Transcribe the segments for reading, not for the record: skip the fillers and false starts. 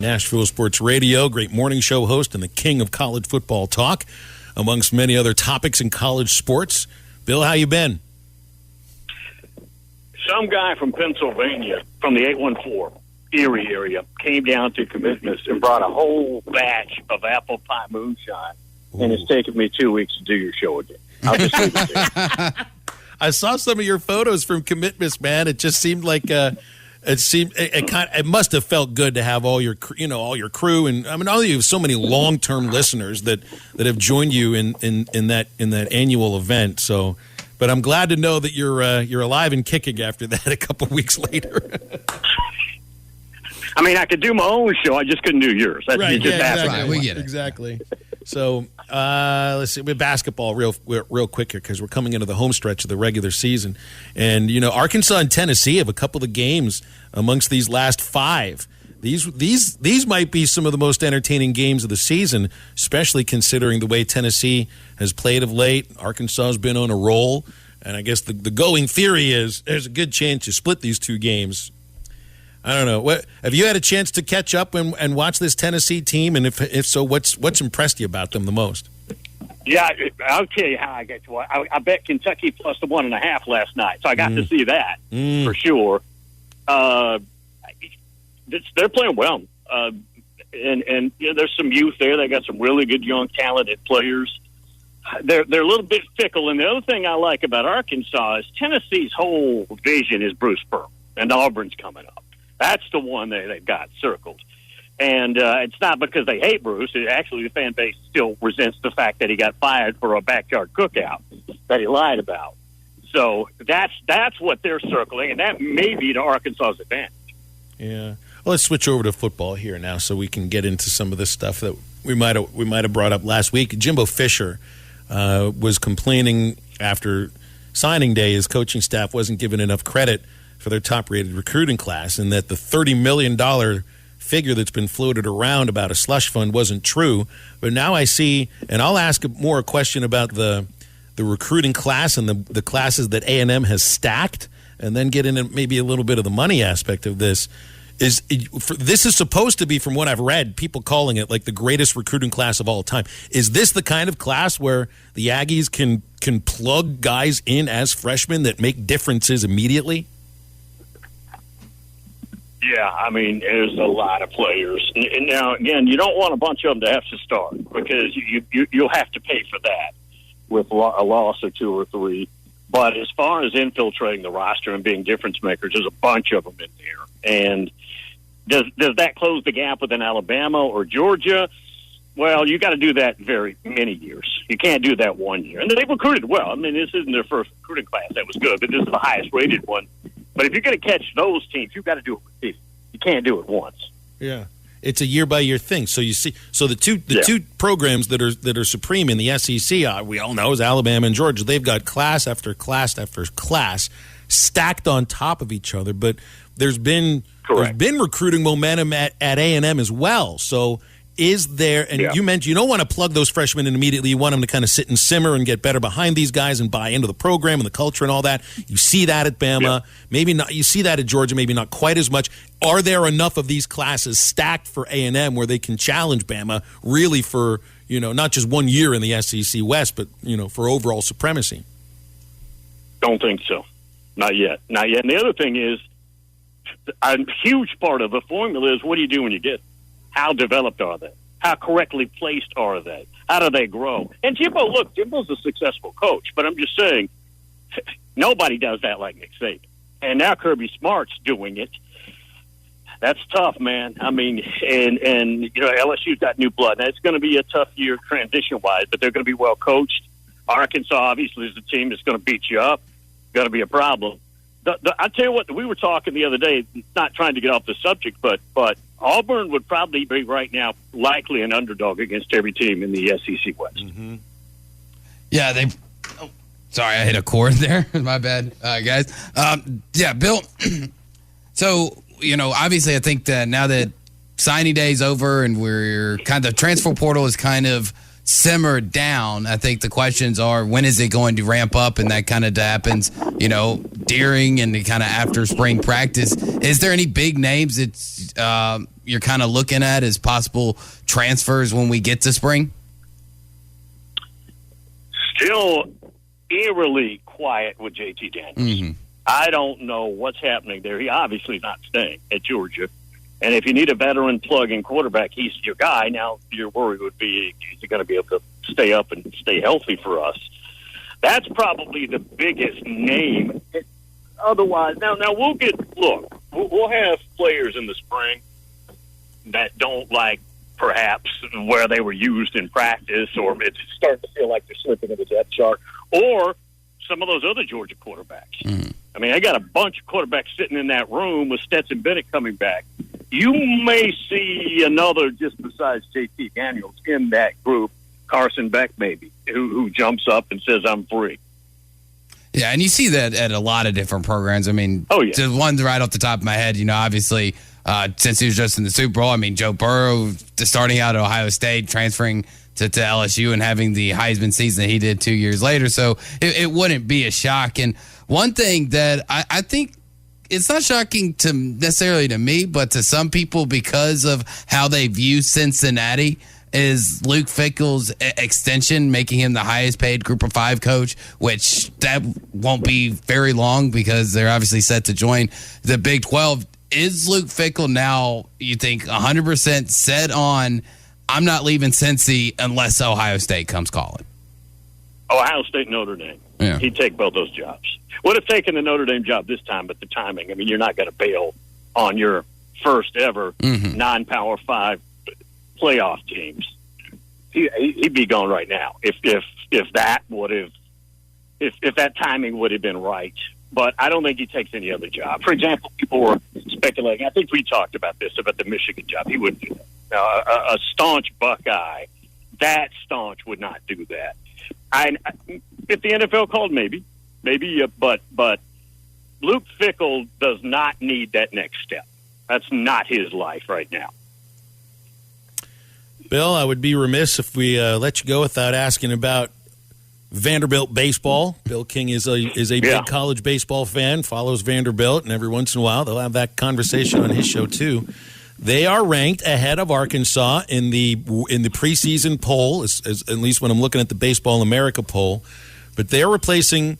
Nashville Sports Radio, great morning show host and the king of college football talk, amongst many other topics in college sports. Bill, how you been? Some guy from Pennsylvania, from the 814 Erie area, came down to Commitments and brought a whole batch of apple pie moonshine. Ooh. And it's taken me 2 weeks to do your show again. I'll just leave it there. I saw some of your photos from Commitments, man. It just seemed like it must have felt good to have all your crew, and I mean, all of you have so many long-term listeners that have joined you in that annual event. So, but I'm glad to know that you're alive and kicking after that a couple weeks later. I mean, I could do my own show. I just couldn't do yours. That's right. Just exactly. Right, we get it. Exactly. So let's see. With basketball, real quick here, because we're coming into the home stretch of the regular season, and Arkansas and Tennessee have a couple of games amongst these last five. These might be some of the most entertaining games of the season, especially considering the way Tennessee has played of late. Arkansas has been on a roll, and I guess the going theory is there's a good chance you split these two games. I don't know. Have you had a chance to catch up and watch this Tennessee team? And if so, what's impressed you about them the most? Yeah, I'll tell you how I got to watch. I bet Kentucky plus the 1.5 last night, so I got to see that for sure. They're playing well, and there's some youth there. They got some really good young talented players. They're a little bit fickle, and the other thing I like about Arkansas is Tennessee's whole vision is Bruce Pearl, and Auburn's coming up. That's the one they've got circled. And it's not because they hate Bruce. Actually, the fan base still resents the fact that he got fired for a backyard cookout that he lied about. So that's what they're circling, and that may be to Arkansas's advantage. Yeah. Well, let's switch over to football here now so we can get into some of this stuff that we might have brought up last week. Jimbo Fisher was complaining after signing day his coaching staff wasn't given enough credit for their top-rated recruiting class, and that the $30 million figure that's been floated around about a slush fund wasn't true. But now I see, and I'll ask a question about the recruiting class and the classes that A&M has stacked, and then get into maybe a little bit of the money aspect of this. This is supposed to be, from what I've read, people calling it like the greatest recruiting class of all time. Is this the kind of class where the Aggies can plug guys in as freshmen that make differences immediately? Yeah, I mean, there's a lot of players. And now, again, you don't want a bunch of them to have to start because you'll have to pay for that with a loss or two or three. But as far as infiltrating the roster and being difference makers, there's a bunch of them in there. And does that close the gap with an Alabama or Georgia? Well, you got to do that very many years. You can't do that 1 year. And they've recruited well. I mean, this isn't their first recruiting class that was good, but this is the highest-rated one. But if you're going to catch those teams, you've got to do it repeatedly. You can't do it once. Yeah, it's a year-by-year thing. So you see, the two programs that are supreme in the SEC, we all know, is Alabama and Georgia. They've got class after class after class stacked on top of each other. But there's been recruiting momentum at A&M as well. So is there, and you mentioned you don't want to plug those freshmen in immediately. You want them to kind of sit and simmer and get better behind these guys and buy into the program and the culture and all that. You see that at Bama. Maybe not. You see that at Georgia, maybe not quite as much. Are there enough of these classes stacked for A&M where they can challenge Bama really for, not just 1 year in the SEC West, but, for overall supremacy? Don't think so. Not yet. Not yet. And the other thing is, a huge part of the formula is what do you do when you get it? How developed are they? How correctly placed are they? How do they grow? And Jimbo's a successful coach, but I'm just saying nobody does that like Nick Saban. And now Kirby Smart's doing it. That's tough, man. I mean, and LSU's got new blood. Now, it's going to be a tough year transition-wise, but they're going to be well coached. Arkansas, obviously, is a team that's going to beat you up. Going to be a problem. I tell you what, we were talking the other day, not trying to get off the subject, but Auburn would probably be right now likely an underdog against every team in the SEC West. Mm-hmm. Yeah, sorry, I hit a chord there. My bad, guys. Bill, so, obviously I think that now that signing day is over and we're the transfer portal is kind of simmered down, I think the questions are, when is it going to ramp up? And that kind of happens, during and kind of after spring practice. Is there any big names that you're kind of looking at as possible transfers when we get to spring? Still eerily quiet with JT Daniels. Mm-hmm. I don't know what's happening there. He obviously is not staying at Georgia. And if you need a veteran plug-in quarterback, he's your guy. Now, your worry would be, is he going to be able to stay up and stay healthy for us? That's probably the biggest name. Otherwise, now we'll have players in the spring that don't like perhaps where they were used in practice, or it's starting to feel like they're slipping in the depth chart, or some of those other Georgia quarterbacks. Mm. I mean, I got a bunch of quarterbacks sitting in that room with Stetson Bennett coming back. You may see another, just besides JT Daniels, in that group, Carson Beck maybe, who jumps up and says, I'm free. Yeah, and you see that at a lot of different programs. I mean, the ones right off the top of my head, obviously, since he was just in the Super Bowl, I mean, Joe Burrow, starting out at Ohio State, transferring to LSU and having the Heisman season that he did 2 years later. So it wouldn't be a shock. And one thing that I think it's not shocking to necessarily to me, but to some people because of how they view Cincinnati is Luke Fickell's extension, making him the highest paid Group of 5 coach, which that won't be very long because they're obviously set to join the Big 12. Is Luke Fickell now, you think, 100% set on, I'm not leaving Cincy unless Ohio State comes calling? Ohio State, Notre Dame. Yeah. He'd take both those jobs. Would have taken the Notre Dame job this time, but the timing, I mean, you're not going to bail on your first ever non-Power 5 playoff teams. He'd be gone right now if that timing would have been right. But I don't think he takes any other job. For example, people were speculating. I think we talked about this, about the Michigan job. He wouldn't do that. Now, a staunch Buckeye, that staunch would not do that. If the NFL called, maybe, but Luke Fickell does not need that next step. That's not his life right now. Bill, I would be remiss if we let you go without asking about Vanderbilt baseball. Bill King is a big college baseball fan, follows Vanderbilt, and every once in a while they'll have that conversation on his show too. They are ranked ahead of Arkansas in the preseason poll, at least when I'm looking at the Baseball America poll. But they're replacing,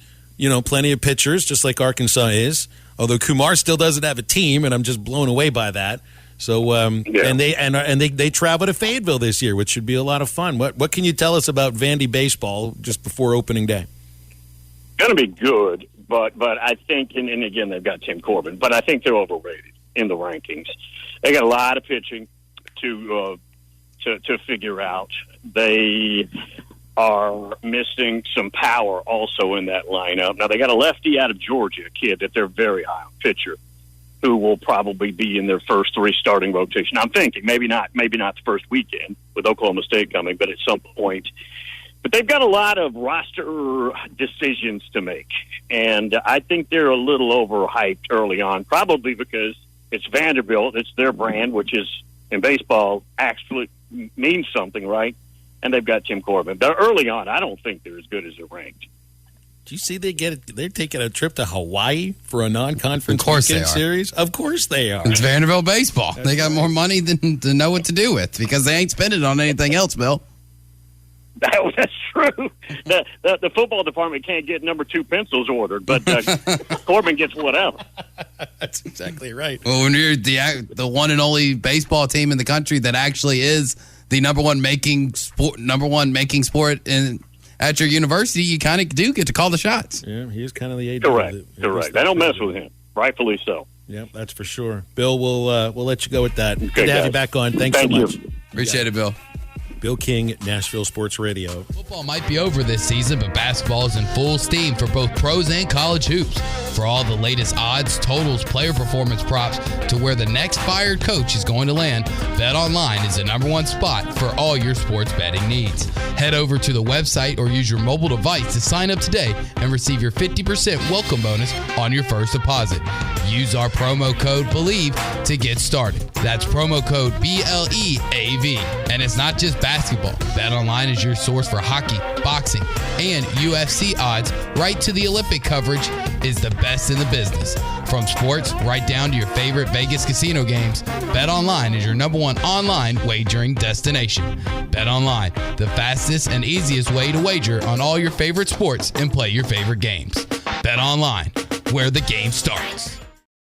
plenty of pitchers, just like Arkansas is. Although Kumar still doesn't have a team, and I'm just blown away by that. So, and they travel to Fayetteville this year, which should be a lot of fun. What can you tell us about Vandy baseball just before opening day? Going to be good, but I think, and again they've got Tim Corbin, but I think they're overrated in the rankings. They got a lot of pitching to figure out. They are missing some power also in that lineup. Now they got a lefty out of Georgia, a kid that they're very high on, pitcher, who will probably be in their first 3 starting rotation. I'm thinking maybe not the first weekend with Oklahoma State coming, but at some point. But they've got a lot of roster decisions to make, and I think they're a little overhyped early on, probably because it's Vanderbilt, it's their brand, which is in baseball actually means something, right? And they've got Tim Corbin. They're early on. I don't think they're as good as they're ranked. Do you see they're taking a trip to Hawaii for a non-conference weekend series? Of course they are. It's Vanderbilt baseball. They got more money than to know what to do with because they ain't spending on anything else, Bill. That's true. The football department can't get number 2 pencils ordered, but Corbin gets whatever. That's exactly right. Well, when you're the one and only baseball team in the country that actually is the number one making sport at your university, you kind of do get to call the shots. Yeah, he is kind of the agent. Correct. They don't mess with him. Rightfully so. Yeah, that's for sure. Bill, we'll let you go with that. Okay, Good to have you back on. Thanks so much. Appreciate it, Bill. Bill King, Nashville Sports Radio. Football might be over this season, but basketball is in full steam for both pros and college hoops. For all the latest odds, totals, player performance props, to where the next fired coach is going to land, BetOnline is the #1 spot for all your sports betting needs. Head over to the website or use your mobile device to sign up today and receive your 50% welcome bonus on your first deposit. Use our promo code BELIEVE to get started. That's promo code BLEAV. And it's not just basketball. BetOnline is your source for hockey, boxing, and UFC odds, right to the Olympic coverage, is the best in the business. From sports right down to your favorite Vegas casino games, BetOnline is your #1 online wagering destination. BetOnline, the fastest and easiest way to wager on all your favorite sports and play your favorite games. BetOnline, where the game starts.